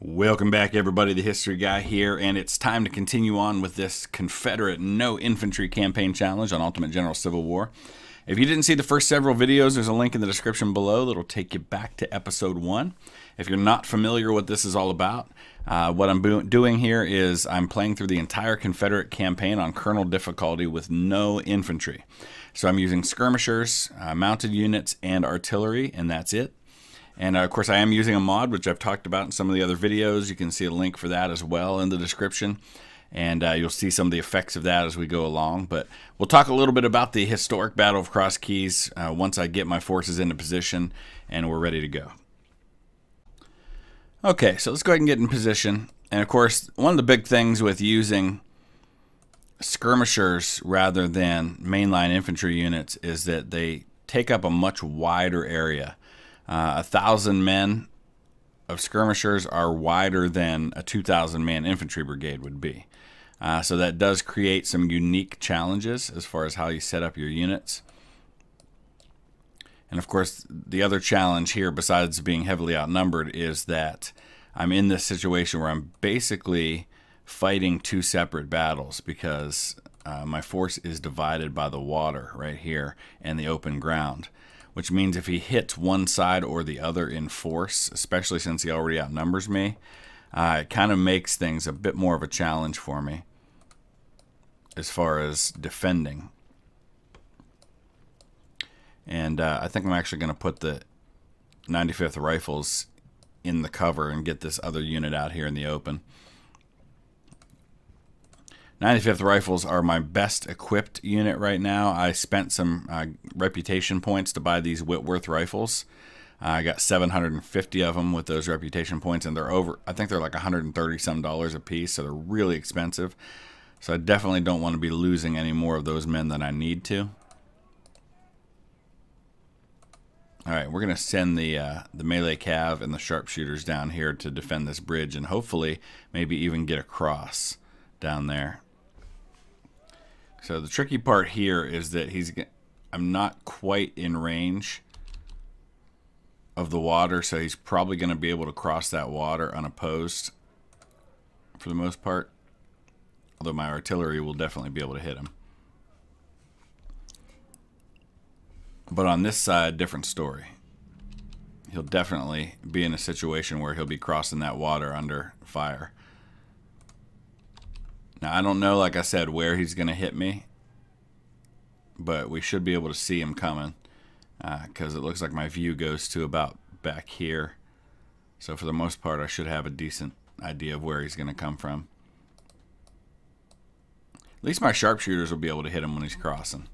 Welcome back, everybody. The History Guy here, and it's time to continue on with this Confederate No Infantry Campaign Challenge on Ultimate General Civil War. If you didn't see the first several videos, there's a link in the description below that'll take you back to episode 1. If you're not familiar with what this is all about, what I'm doing here is I'm playing through the entire Confederate campaign on Colonel difficulty with no infantry. So I'm using skirmishers, mounted units, and artillery, and that's it. And of course I am using a mod, which I've talked about in some of the other videos. You can see a link for that as well in the description. And you'll see some of the effects of that as we go along. But we'll talk a little bit about the historic Battle of Cross Keys once I get my forces into position and we're ready to go. Okay, so let's go ahead and get in position. And of course, one of the big things with using skirmishers rather than mainline infantry units is that they take up a much wider area. 1,000 men of skirmishers are wider than a 2,000 man infantry brigade would be. So that does create some unique challenges as far as how you set up your units. And of course, the other challenge here, besides being heavily outnumbered, is that I'm in this situation where I'm basically fighting two separate battles because my force is divided by the water right here and the open ground. Which means if he hits one side or the other in force, especially since he already outnumbers me, it kind of makes things a bit more of a challenge for me as far as defending. And I think I'm actually going to put the 95th Rifles in the cover and get this other unit out here in the open. 95th Rifles are my best equipped unit right now. I spent some reputation points to buy these Whitworth rifles. I got 750 of them with those reputation points, and they're over, I think they're like $130 some a piece, so they're really expensive. So I definitely don't want to be losing any more of those men than I need to. Alright, we're going to send the melee cav and the sharpshooters down here to defend this bridge and hopefully maybe even get across down there. So the tricky part here is that I'm not quite in range of the water, so he's probably going to be able to cross that water unopposed for the most part. Although my artillery will definitely be able to hit him. But on this side, different story. He'll definitely be in a situation where he'll be crossing that water under fire. Now, I don't know, like I said, where he's going to hit me, but we should be able to see him coming because it looks like my view goes to about back here. So for the most part, I should have a decent idea of where he's going to come from. At least my sharpshooters will be able to hit him when he's crossing.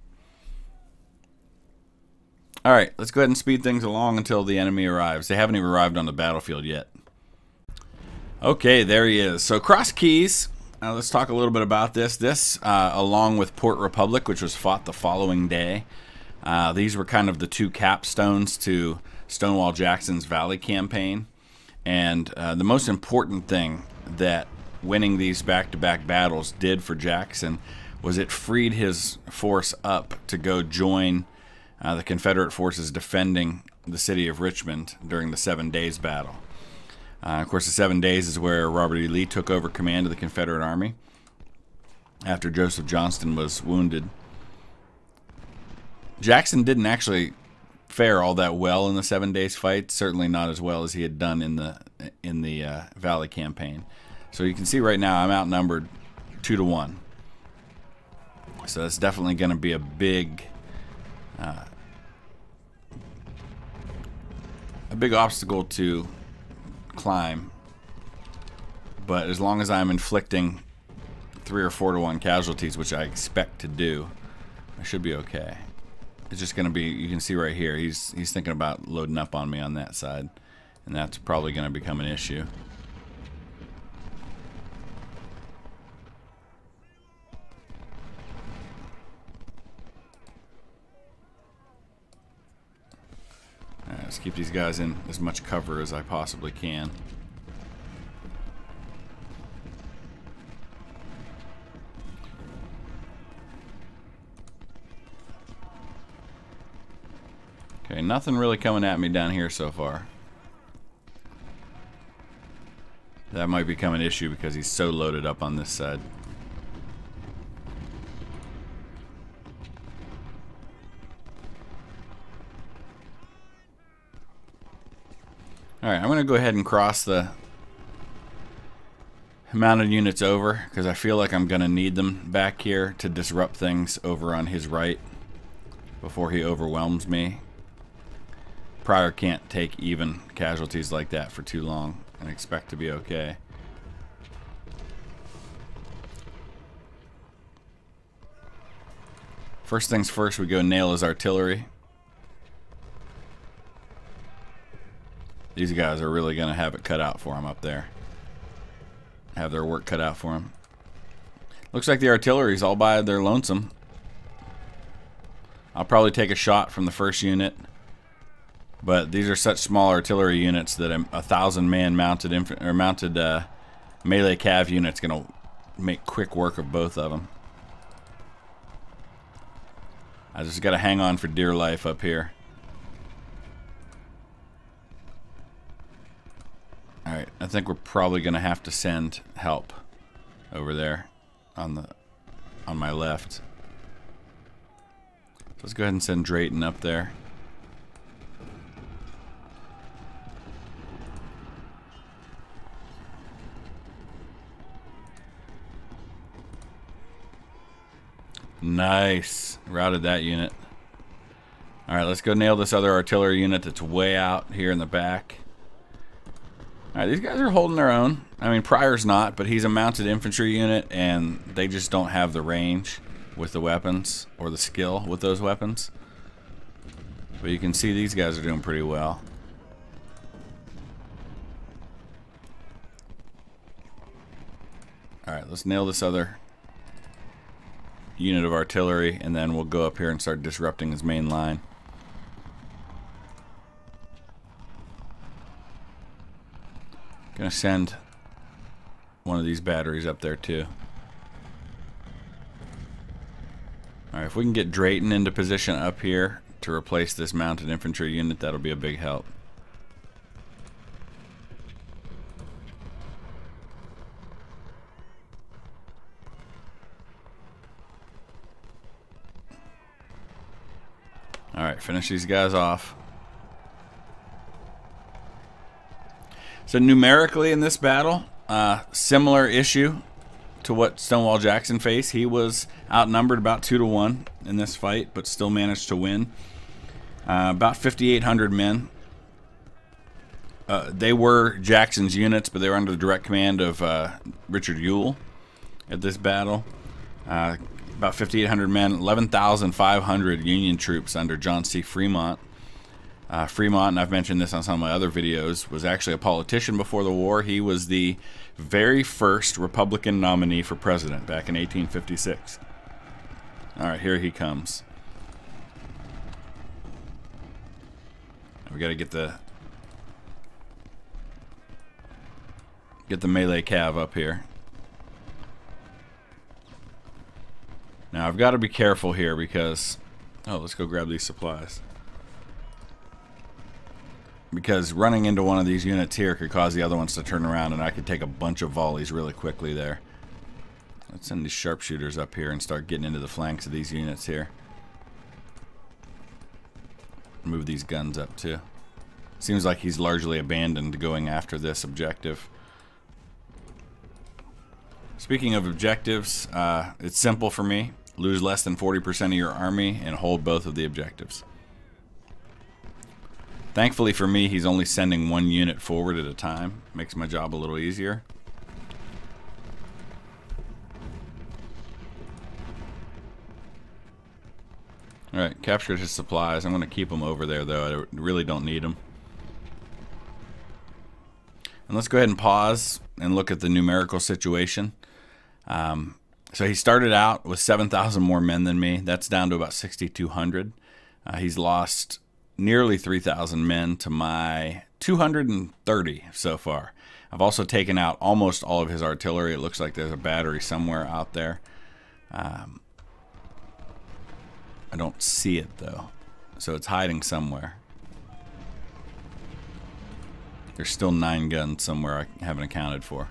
All right, let's go ahead and speed things along until the enemy arrives. They haven't even arrived on the battlefield yet. Okay, there he is. So Cross Keys. Let's talk a little bit about this. This, along with Port Republic, which was fought the following day, these were kind of the two capstones to Stonewall Jackson's Valley campaign. And the most important thing that winning these back-to-back battles did for Jackson was it freed his force up to go join the Confederate forces defending the city of Richmond during the 7 Days battle. Of course, the 7 Days is where Robert E. Lee took over command of the Confederate Army after Joseph Johnston was wounded. Jackson didn't actually fare all that well in the 7 Days fight, certainly not as well as he had done in the Valley campaign. So you can see right now I'm outnumbered 2-1. So that's definitely going to be a big obstacle to climb, but as long as I'm inflicting 3 or 4-1 casualties, which I expect to do, I should be okay. It's just going to be, you can see right here, he's thinking about loading up on me on that side, and that's probably going to become an issue. Let's keep these guys in as much cover as I possibly can. Okay, nothing really coming at me down here so far. That might become an issue because he's so loaded up on this side. Alright, I'm going to go ahead and cross the mounted units over because I feel like I'm going to need them back here to disrupt things over on his right before he overwhelms me. Pryor can't take even casualties like that for too long and expect to be okay. First things first, we go nail his artillery. These guys are really going to have it cut out for him up there. Have their work cut out for him. Looks like the artillery's all by their lonesome. I'll probably take a shot from the first unit. But these are such small artillery units that a 1,000-man mounted melee cav unit's going to make quick work of both of them. I just got to hang on for dear life up here. Alright, I think we're probably going to have to send help over there on my left. Let's go ahead and send Drayton up there. Nice. Routed that unit. Alright, let's go nail this other artillery unit that's way out here in the back. Alright, these guys are holding their own. I mean, Pryor's not, but he's a mounted infantry unit, and they just don't have the range with the weapons, or the skill with those weapons. But you can see these guys are doing pretty well. Alright, let's nail this other unit of artillery, and then we'll go up here and start disrupting his main line. Gonna send one of these batteries up there too. Alright, if we can get Drayton into position up here to replace this mounted infantry unit, that'll be a big help. Alright, finish these guys off. So numerically in this battle, similar issue to what Stonewall Jackson faced. He was outnumbered about 2-to-1 in this fight, but still managed to win. About 5,800 men. They were Jackson's units, but they were under the direct command of Richard Ewell at this battle. About 5,800 men, 11,500 Union troops under John C. Fremont. Fremont, and I've mentioned this on some of my other videos, was actually a politician before the war. He was the very first Republican nominee for president back in 1856. Alright, here he comes. We gotta get the melee cav up here. Now I've got to be careful here because let's go grab these supplies. Because running into one of these units here could cause the other ones to turn around, and I could take a bunch of volleys really quickly there. Let's send these sharpshooters up here and start getting into the flanks of these units here. Move these guns up too. Seems like he's largely abandoned going after this objective. Speaking of objectives, it's simple for me. Lose less than 40% of your army and hold both of the objectives. Thankfully for me, he's only sending one unit forward at a time. Makes my job a little easier. Alright, captured his supplies. I'm going to keep them over there, though. I really don't need them. And let's go ahead and pause and look at the numerical situation. So he started out with 7,000 more men than me. That's down to about 6,200. He's lost nearly 3,000 men to my 230 so far. I've also taken out almost all of his artillery. It looks like there's a battery somewhere out there. I don't see it though. so it's hiding somewhere. There's still 9 guns somewhere I haven't accounted for.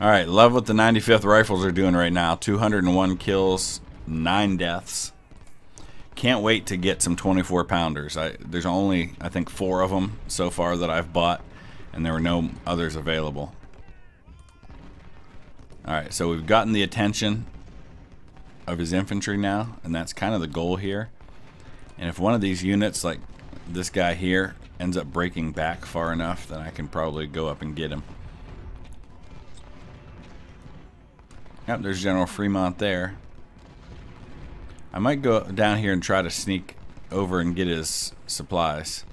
Alright, love what the 95th Rifles are doing right now. 201 kills, 9 deaths. Can't wait to get some 24 pounders. There's only, I think, 4 of them so far that I've bought, and there were no others available. Alright, so we've gotten the attention of his infantry now, and that's kind of the goal here. And if one of these units, like this guy here, ends up breaking back far enough, then I can probably go up and get him. Yep, there's General Fremont there. I might go down here and try to sneak over and get his supplies.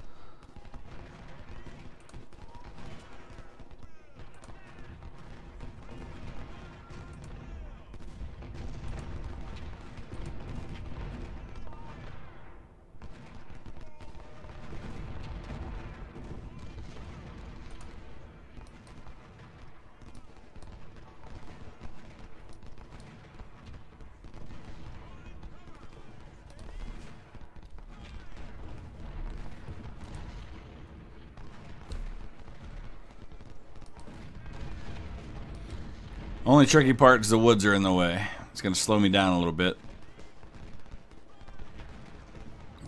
Only tricky part is the woods are in the way. It's going to slow me down a little bit.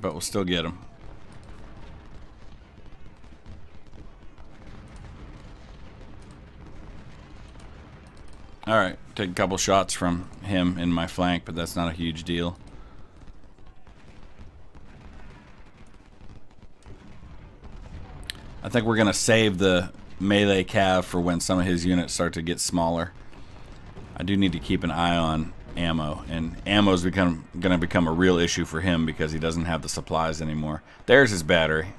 But we'll still get them. Alright, take a couple shots from him in my flank, but that's not a huge deal. I think we're going to save the melee cav for when some of his units start to get smaller. I do need to keep an eye on ammo, and ammo's going to become a real issue for him because he doesn't have the supplies anymore. There's his battery.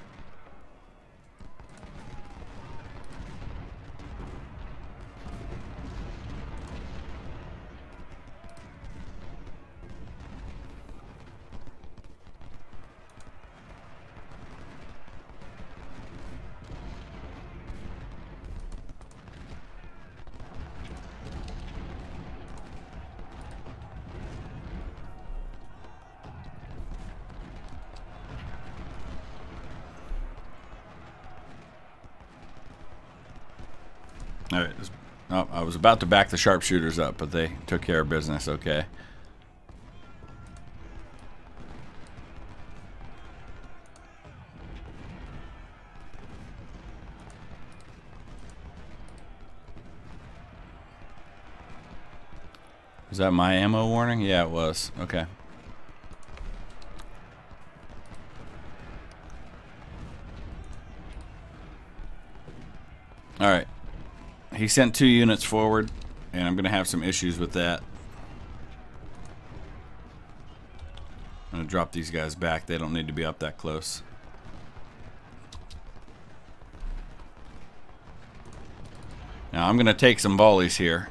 Alright, oh, I was about to back the sharpshooters up, but they took care of business okay. Was that my ammo warning? Yeah, it was. Okay. Alright. He sent 2 units forward, and I'm going to have some issues with that. I'm going to drop these guys back. They don't need to be up that close. Now I'm going to take some volleys here,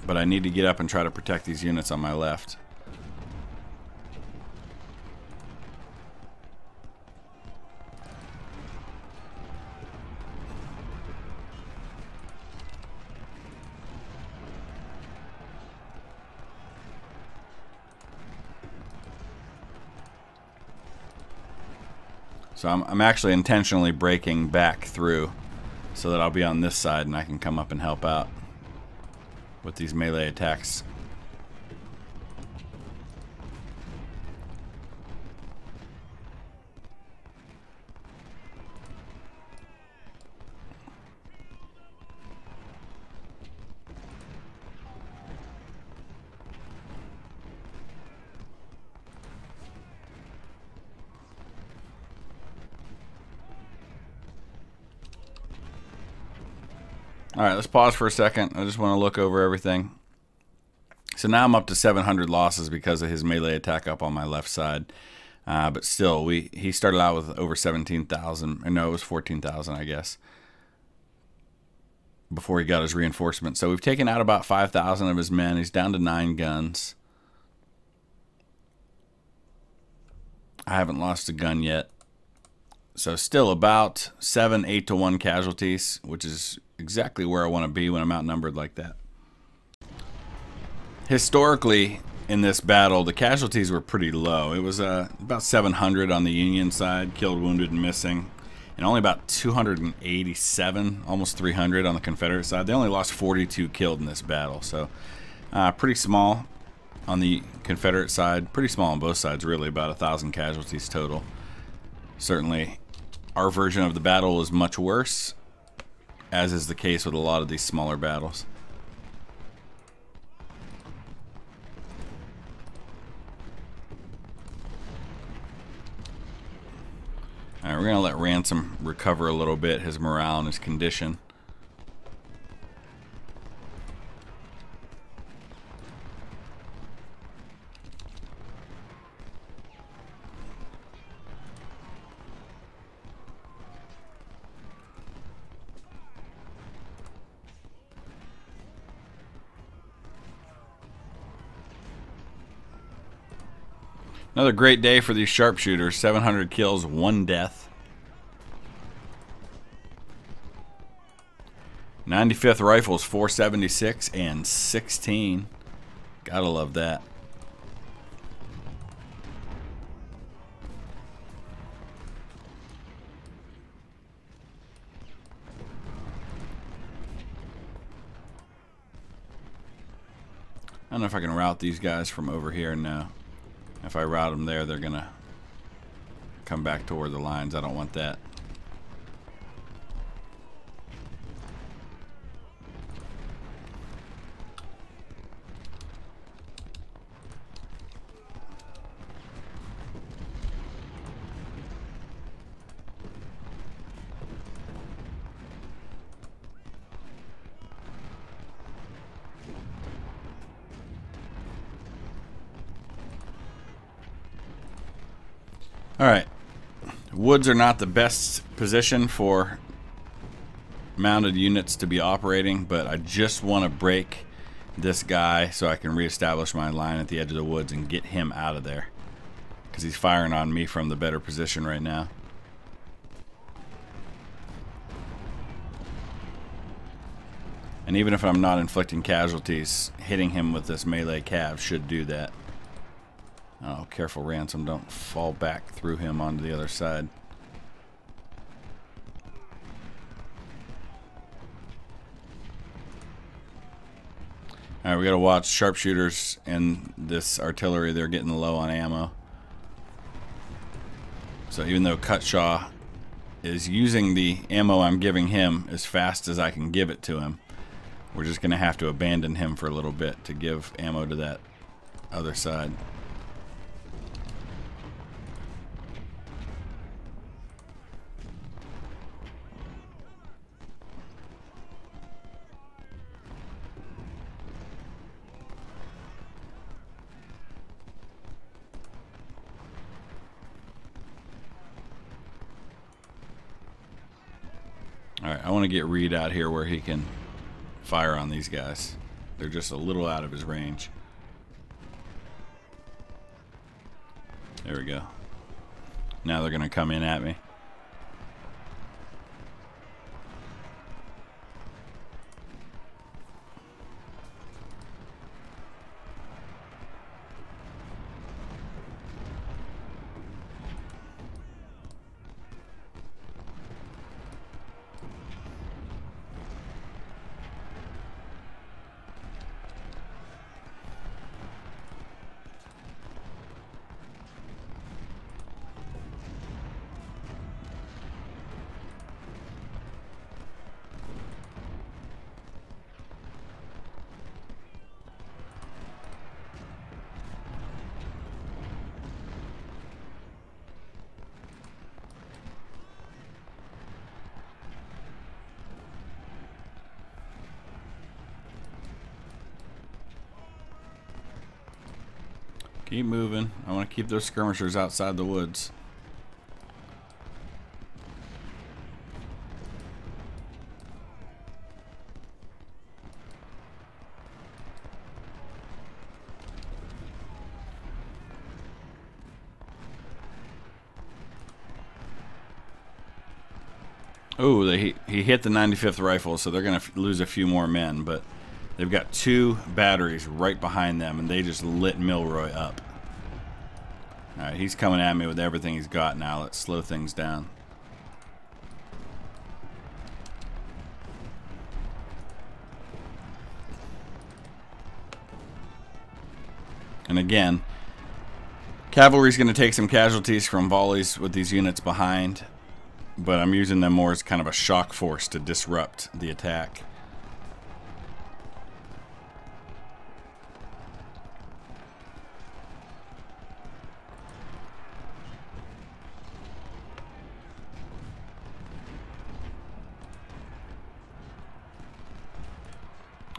but I need to get up and try to protect these units on my left. So I'm actually intentionally breaking back through so that I'll be on this side and I can come up and help out with these melee attacks. Alright, let's pause for a second. I just want to look over everything. So now I'm up to 700 losses because of his melee attack up on my left side. But still, he started out with over 17,000. Or no, it was 14,000, I guess, before he got his reinforcement. So we've taken out about 5,000 of his men. He's down to 9 guns. I haven't lost a gun yet. So still about 7 8-to-1 casualties, which is exactly where I want to be when I'm outnumbered like that. Historically, in this battle, the casualties were pretty low. It was about 700 on the Union side, killed, wounded, and missing, and only about 287, almost 300 on the Confederate side. They only lost 42 killed in this battle, so pretty small on the Confederate side. Pretty small on both sides, really, about 1,000 casualties total. Certainly, our version of the battle is much worse, as is the case with a lot of these smaller battles. Alright, we're going to let Ransom recover a little bit, his morale and his condition. Another great day for these sharpshooters. 700 kills, 1 death. 95th Rifles, 476 and 16. Gotta love that. I don't know if I can route these guys from over here now. If I route them there, they're gonna come back toward the lines. I don't want that. Alright, woods are not the best position for mounted units to be operating, but I just want to break this guy so I can reestablish my line at the edge of the woods and get him out of there, because he's firing on me from the better position right now. And even if I'm not inflicting casualties, hitting him with this melee cav should do that. Oh, careful, Ransom. Don't fall back through him onto the other side. Alright, we gotta watch sharpshooters and this artillery. They're getting low on ammo. So even though Cutshaw is using the ammo I'm giving him as fast as I can give it to him, we're just gonna have to abandon him for a little bit to give ammo to that other side. Alright, I want to get Reed out here where he can fire on these guys. They're just a little out of his range. There we go. Now they're going to come in at me. Keep moving. I want to keep those skirmishers outside the woods. Oh, he hit the 95th Rifle, so they're going to lose a few more men, but They've got 2 batteries right behind them, and they just lit Milroy up. Alright, he's coming at me with everything he's got now. Let's slow things down. And again, cavalry's going to take some casualties from volleys with these units behind, but I'm using them more as kind of a shock force to disrupt the attack.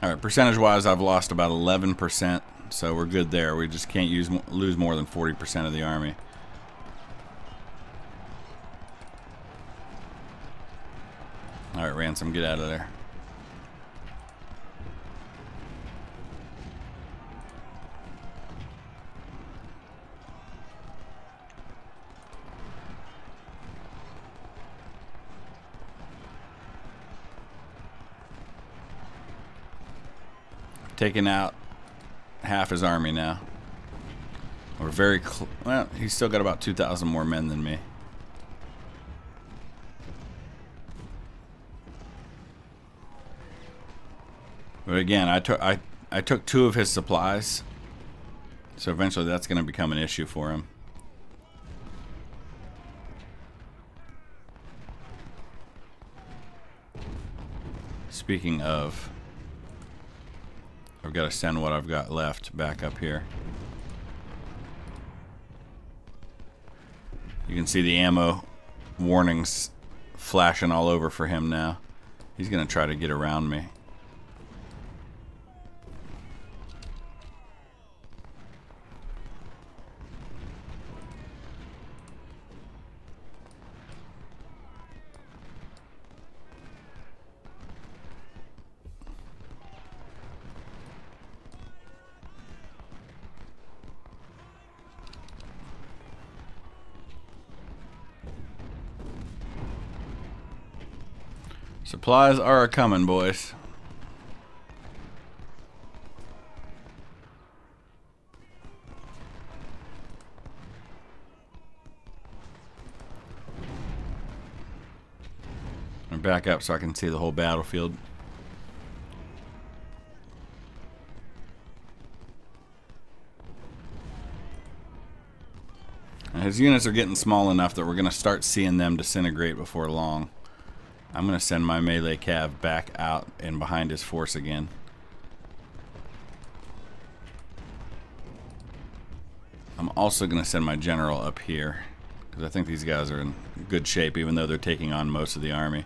Alright, percentage-wise, I've lost about 11%, so we're good there. We just can't lose more than 40% of the army. Alright, Ransom, get out of there. Taking out half his army now. We're very well, he's still got about 2,000 more men than me. But again, I took 2 of his supplies, so eventually that's going to become an issue for him. Speaking of, I've got to send what I've got left back up here. You can see the ammo warnings flashing all over for him now. He's going to try to get around me. Supplies are a-coming, boys. I'm back up so I can see the whole battlefield. Now, his units are getting small enough that we're going to start seeing them disintegrate before long. I'm going to send my melee cav back out and behind his force again. I'm also going to send my general up here, because I think these guys are in good shape, even though they're taking on most of the army.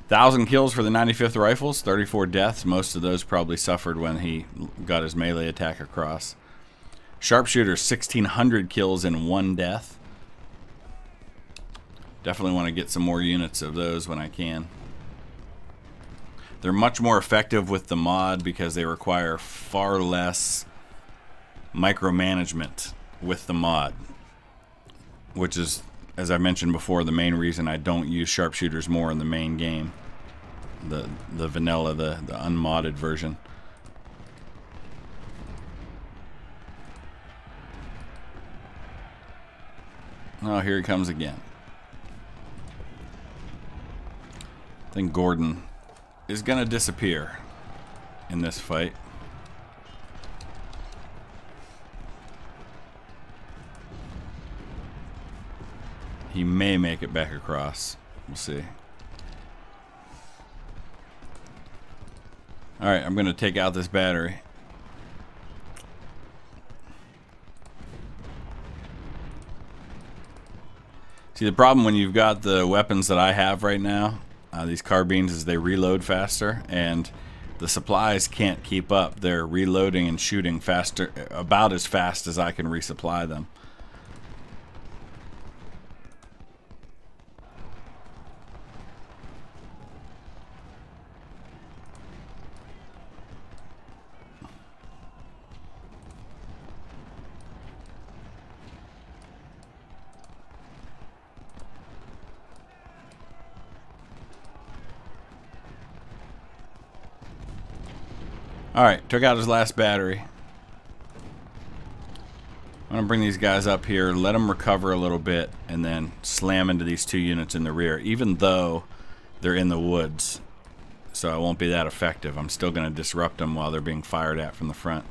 1,000 kills for the 95th Rifles, 34 deaths. Most of those probably suffered when he got his melee attack across. Sharpshooters, 1,600 kills and 1 death. Definitely want to get some more units of those when I can. They're much more effective with the mod because they require far less micromanagement with the mod, which is, as I mentioned before, the main reason I don't use sharpshooters more in the main game. The vanilla, the unmodded version. Oh, here he comes again. I think Gordon is going to disappear in this fight. He may make it back across. We'll see. Alright, I'm going to take out this battery. See, the problem when you've got the weapons that I have right now, these carbines, is they reload faster, and the supplies can't keep up. They're reloading and shooting faster, about as fast as I can resupply them. Alright, took out his last battery. I'm going to bring these guys up here, let them recover a little bit, and then slam into these 2 units in the rear, even though they're in the woods. So it won't be that effective. I'm still going to disrupt them while they're being fired at from the front.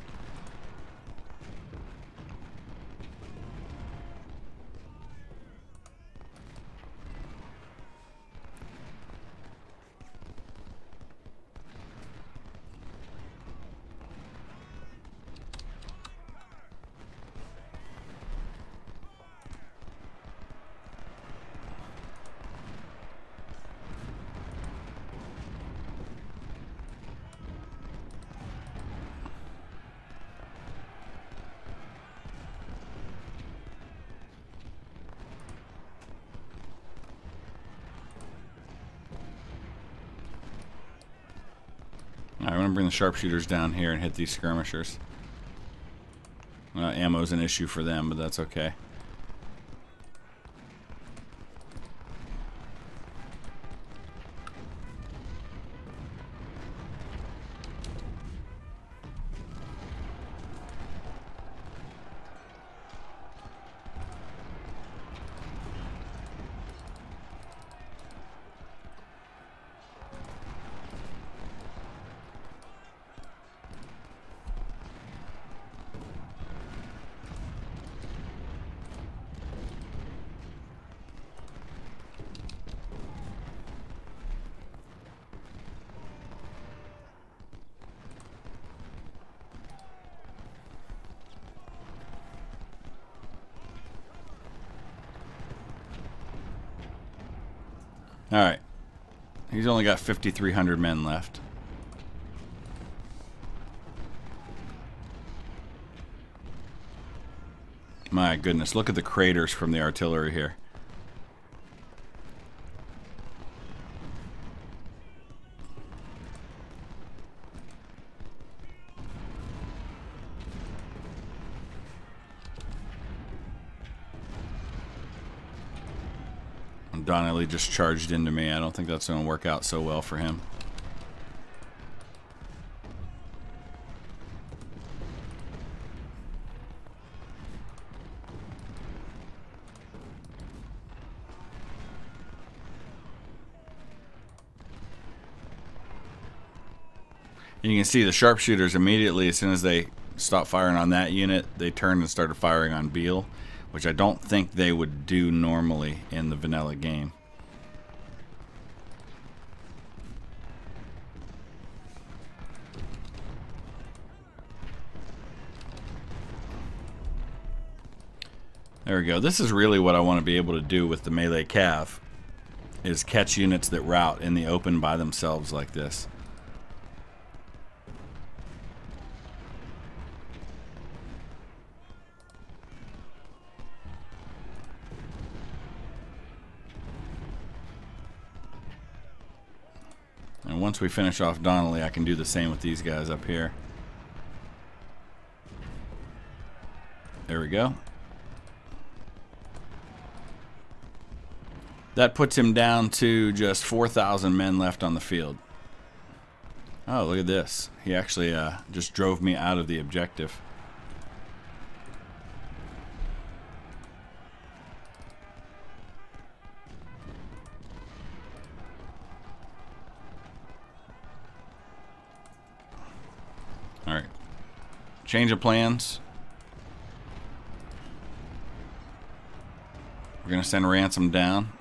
Alright, I'm going to bring the sharpshooters down here and hit these skirmishers. Ammo's an issue for them, but that's okay. Alright. He's only got 5,300 men left. My goodness, look at the craters from the artillery here. Donnelly just charged into me. I don't think that's going to work out so well for him. And you can see the sharpshooters immediately, as soon as they stopped firing on that unit, they turned and started firing on Beale, which I don't think they would do normally in the vanilla game. There we go. This is really what I want to be able to do with the melee cav, is catch units that route in the open by themselves like this. And once we finish off Donnelly, I can do the same with these guys up here. There we go. That puts him down to just 4,000 men left on the field. Oh, look at this. He actually just drove me out of the objective. Alright. Change of plans. We're going to send Ransom down.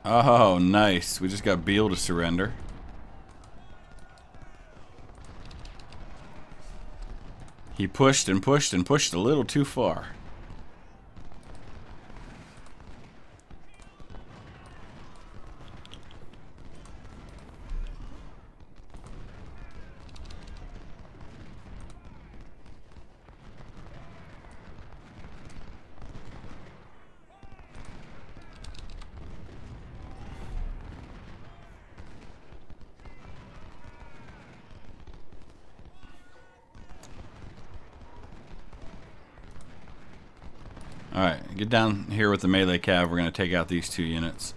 Oh, nice. We just got Beale to surrender. He pushed and pushed and pushed a little too far. Alright, get down here with the melee cav. We're going to take out these 2 units.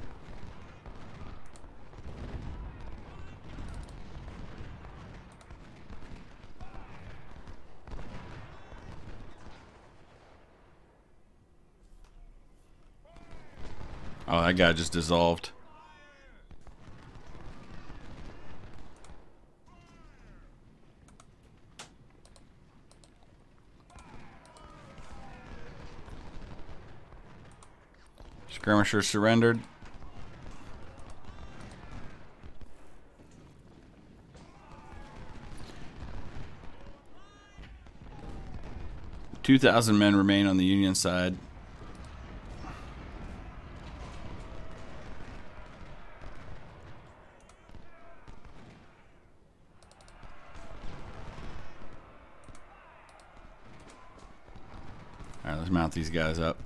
Oh, that guy just dissolved. Skirmisher surrendered. "2,000 men remain on the Union side." Alright, let's mount these guys up.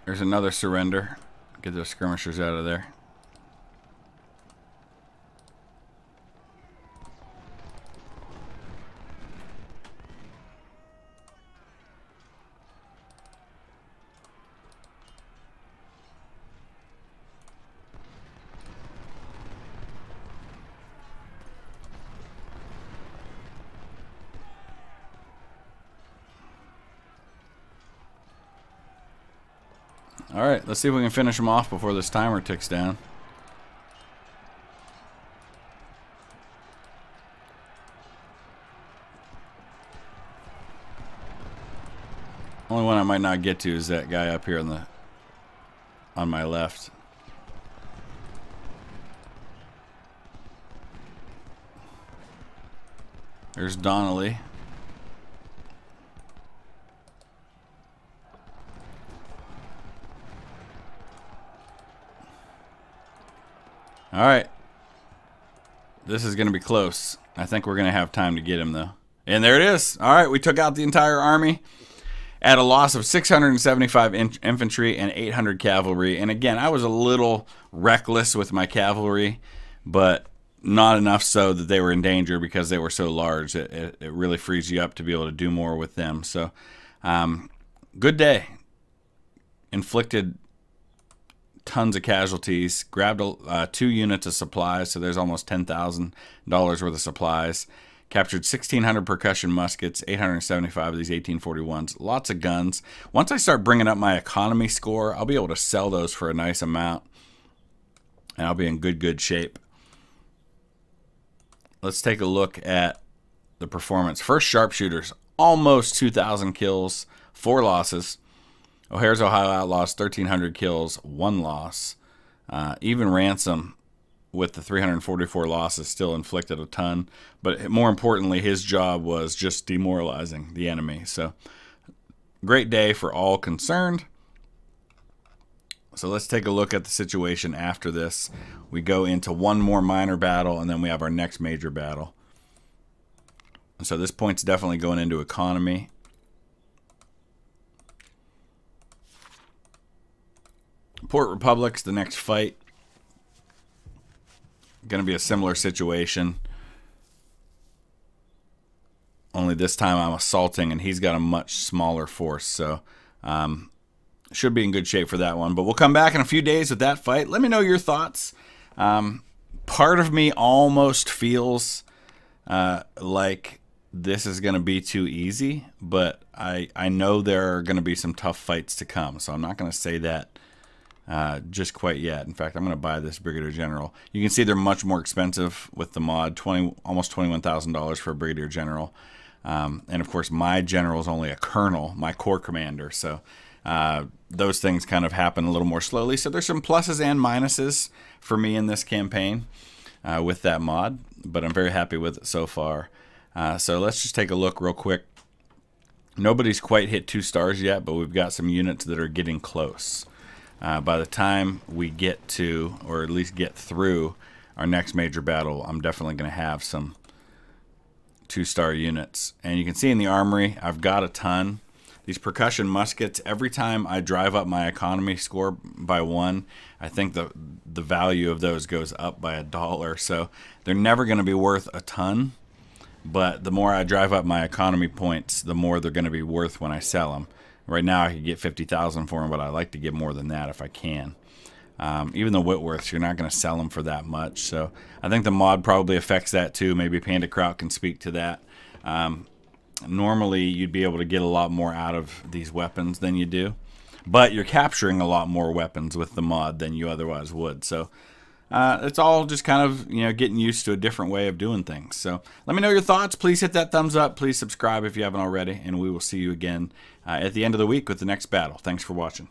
There's another surrender. Get those skirmishers out of there. Alright, let's see if we can finish them off before this timer ticks down. Only one I might not get to is that guy up here on my left. There's Donnelly. Alright. This is going to be close. I think we're going to have time to get him, though. And there it is. Alright, we took out the entire army at a loss of 675 infantry and 800 cavalry. And again, I was a little reckless with my cavalry, but not enough so that they were in danger because they were so large. It really frees you up to be able to do more with them. So, good day. Inflicted tons of casualties, grabbed 2 units of supplies, so there's almost $10,000 worth of supplies. Captured 1,600 percussion muskets, 875 of these 1841s. Lots of guns. Once I start bringing up my economy score, I'll be able to sell those for a nice amount, and I'll be in good shape. Let's take a look at the performance. First, sharpshooters, almost 2,000 kills, 4 losses. O'Hare's Ohio Outlaws, 1,300 kills, 1 loss. Even Ransom, with the 344 losses, still inflicted a ton. But more importantly, his job was just demoralizing the enemy. So, great day for all concerned. So let's take a look at the situation after this. We go into one more minor battle, and then we have our next major battle. So this point's definitely going into economy. Port Republic's the next fight. Going to be a similar situation. Only this time I'm assaulting, and he's got a much smaller force. So should be in good shape for that one. But we'll come back in a few days with that fight. Let me know your thoughts. Part of me almost feels like this is going to be too easy. But I know there are going to be some tough fights to come. So I'm not going to say that just quite yet. In fact, I'm going to buy this Brigadier General. You can see they're much more expensive with the mod, almost $21,000 for a Brigadier General. And of course, my general is only a colonel, my corps commander. So those things kind of happen a little more slowly. So there's some pluses and minuses for me in this campaign with that mod, but I'm very happy with it so far. So let's just take a look real quick. Nobody's quite hit 2 stars yet, but we've got some units that are getting close. By the time we get to, or at least get through, our next major battle, I'm definitely going to have some 2 stars. So let's just take a look real quick. Nobody's quite hit 2 stars yet, but we've got some units that are getting close. By the time we get to, or at least get through, our next major battle, I'm definitely going to have some 2 stars. 2-star units. And you can see in the armory, I've got a ton. These percussion muskets, every time I drive up my economy score by 1, I think the value of those goes up by $1. So they're never going to be worth a ton, but the more I drive up my economy points, the more they're going to be worth when I sell them. Right now I could get 50,000 for them, but I like to get more than that if I can. Even the Whitworths, you're not going to sell them for that much. So I think the mod probably affects that too. Maybe Panda Kraut can speak to that. Normally you'd be able to get a lot more out of these weapons than you do, but you're capturing a lot more weapons with the mod than you otherwise would. So it's all just kind of, getting used to a different way of doing things. So let me know your thoughts. Please hit that thumbs up. Please subscribe if you haven't already, and we will see you again at the end of the week with the next battle. Thanks for watching.